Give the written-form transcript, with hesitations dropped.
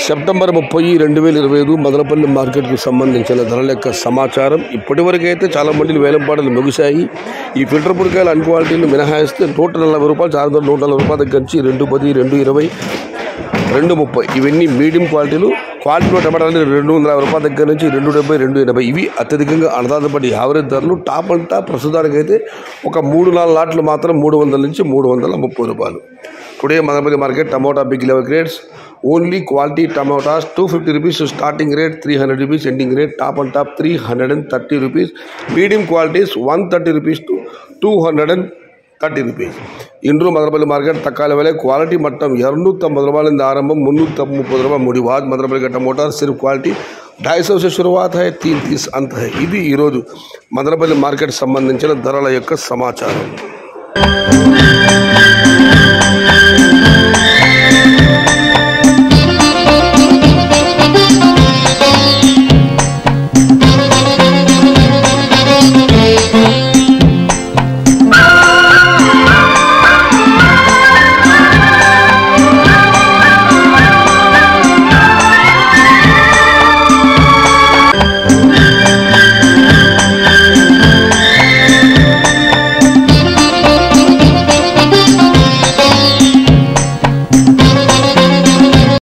September 30, 2025 Madanapalle మార్కెట్కి సంబంధించిన ధరల యొక్క సమాచారం. ఇప్పటివరకైతే చాలా మండీలు వేలంపాటలు ముగిశాయి. ఈ ఫిల్టర్ పుడికాయలు అన్ క్వాలిటీలు మినహాయిస్తే 140 రూపాయలు, 140 రూపాయల దగ్గర నుంచి 210, 220, 230 ఇవన్నీ మీడియం క్వాలిటీలు. క్వాలిటీలో టమాటాలు 250 రూపాయల దగ్గర నుంచి 270, 280 ఇవి అత్యధికంగా అన్నదాతపడి యావరేజ్ ధరలు. టాప్ అండ్ టాప్ ప్రస్తుతానికైతే ఒక 3-4 లాట్లు మాత్రం 300 నుంచి 330 రూపాయలు. Today Madanapalle market tomato big level grades only quality tomatoes 250 rupees starting rate, 300 rupees ending rate. Top and top 330 rupees. Medium qualities 130 rupees to 230 rupees. इंड्रू मदनपल्ली मार्केट तक्काल वेले क्वालिटी मट्टम 290 रूपये आरंभम 330 रूपये मुड़ी बाद मदनपल्ली का टमोटा सिर्फ क्वालिटी 250 से शुरुआत है, 330 अंत है. ఇది ఈ రోజు మదనపల్లి మార్కెట్ సంబంధించిన ధరల యొక్క సమాచారం.